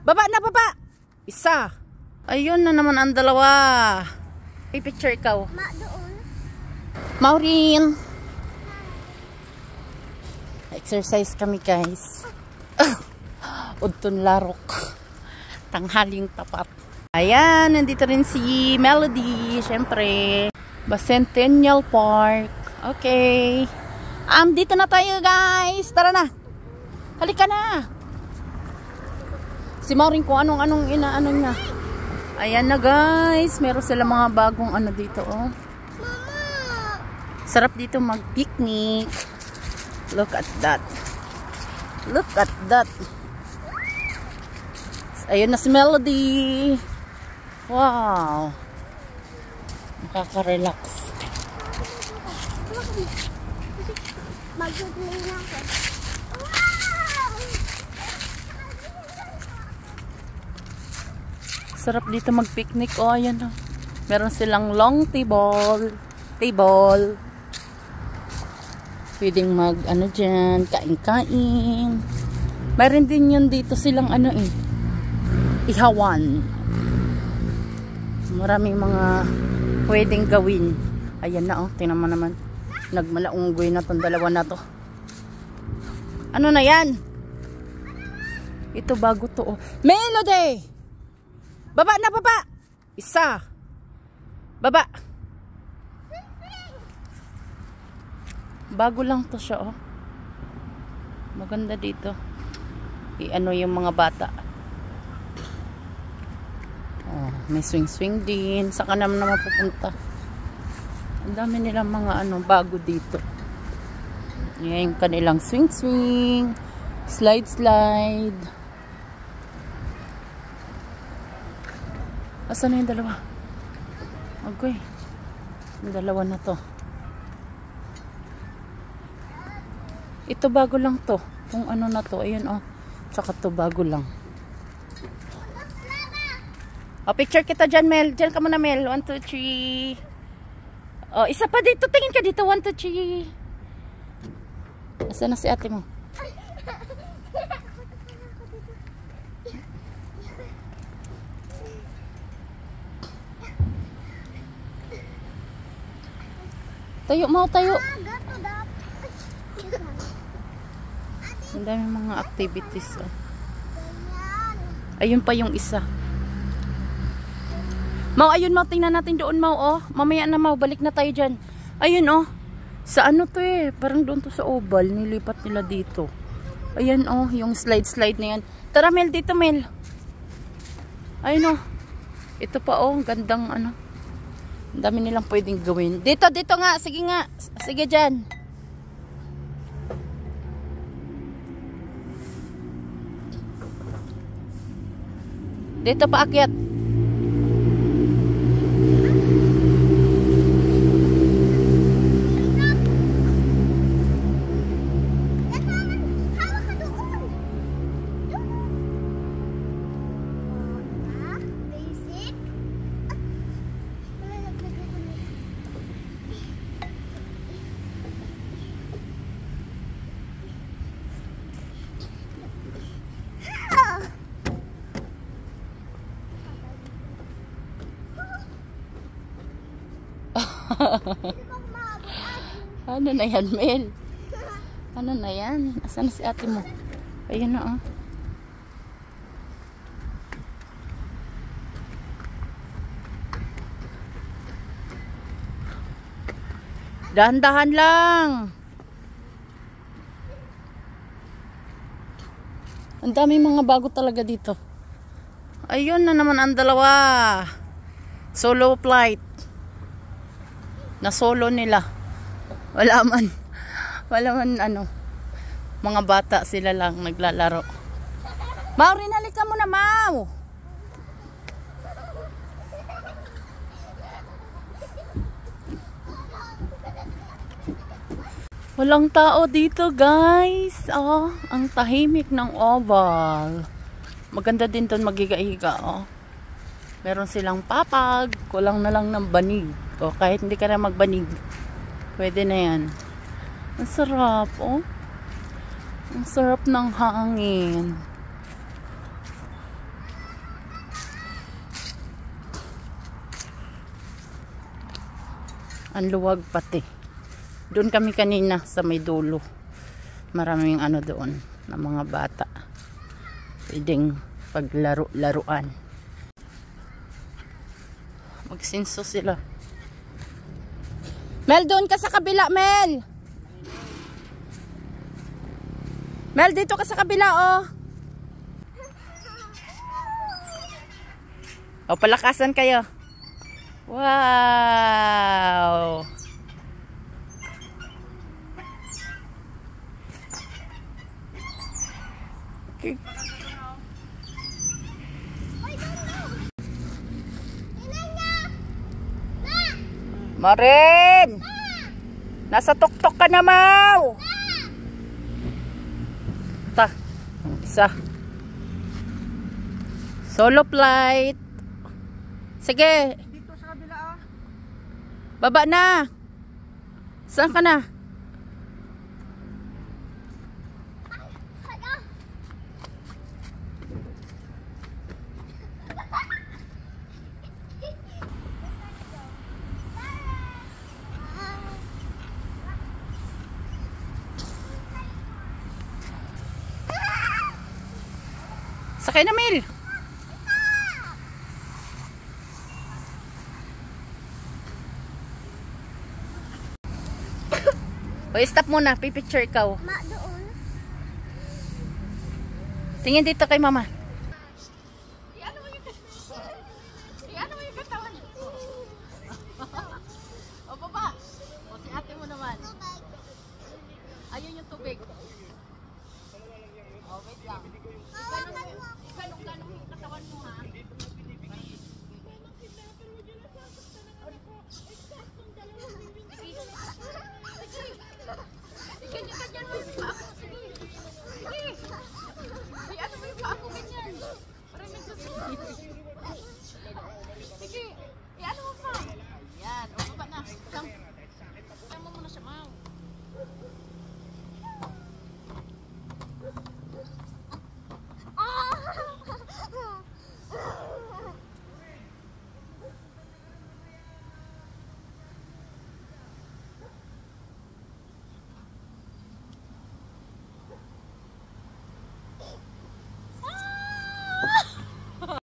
Baba na, baba! Isa. Ayun na naman ang dalawa. I-picture ikaw. Ma, doon. Maureen. Exercise kami, guys. Udton larok. Tanghaling tapat. Ayan, nandito rin si Melody. Siyempre. Bicentennial Park. Okay. Dito na tayo, guys. Tara na. Halika na. Si Maureen kung anong inaano niya. Ayan na, guys. Meron sila mga bagong ano dito, oh. Mama! Sarap dito mag-picnic. Look at that. Look at that. Ayun na si Melody. Wow. Nakaka-relax. Mag-picnic na ako. Sarap dito mag-picnic. Oh, ayan oh. Meron silang long table. Pwedeng mag ano dyan, kain-kain. Meron din yun dito silang ano eh, ihawan. Maraming mga pwedeng gawin. Ayan na oh, tingnan mo naman. Nagmalaunggoy na tong dalawa na to. Ano na yan? Ito bago to oh. Melody! Baba na, baba! Isa. Baba. Bago lang to siya, oh. Maganda dito. I-ano yung mga bata. Oh, may swing-swing din. Saka naman pupunta. Ang dami nilang mga ano, bago dito. Yan yung kanilang swing-swing. Slide-slide. Asan na yung dalawa? Okay. Yung dalawa na to. Ito bago lang to. Kung ano na to. Ayun oh. Tsaka to bago lang. Oh, picture kita dyan, Mel. Dyan ka muna, Mel. 1, 2, 3. Oh, isa pa dito. Tingin ka dito. 1, 2, 3. Asan na si ate mo? Tayo, mau tayo. Ang dami mga activities. Oh. Ayun pa yung isa. Mau, ayun mau. Tingnan natin doon, mau. Oh. Mamaya na, mau. Balik na tayo dyan. Ayun, oh. Sa ano to eh. Parang doon to sa oval. Nilipat nila dito. Ayun, oh. Yung slide-slide na yan. Tara, Mel. Dito, Mel. Ayun, oh. Ito pa, oh. Gandang ano. Ang dami nilang pwedeng gawin. Dito, dito nga. Sige nga. Sige dyan. Dito paakyat. Ano na yan, Mel? Ano na yan? Asan na si ate mo? Ayun na, oh. Dahan-dahan lang. Ang daming mga bago talaga dito. Ayun na naman ang dalawa. Solo flight. Na solo nila. Wala man ano. Mga bata sila lang naglalaro. Maureen, halika mo na, Mau. Walang tao dito, guys. Oh, ang tahimik ng oval. Maganda din doon magiga-higa, oh. Meron silang papag, kulang na lang ng banig. O kahit hindi ka na magbanig, pwede na yan. Ang sarap, oh. Ang sarap ng hangin. Ang luwag pati. Doon kami kanina sa may dulo. Maraming ano doon na mga bata. Pwedeng paglaro-laruan. Magsinso sila. Mel, doon ka sa kabila, Mel! Mel, dito ka sa kabila, oh! O, palakasan kayo. Wow! Okay. Marin! Nasa tuktok ka na, Mau! Ta. Isa. Solo flight. Sige. Dito sa kabila, ah. Baba na. Saan ka na? Sakay na, Mel. O, stop muna. Pipicture ikaw. Ma, doon. Tingin dito kay mama.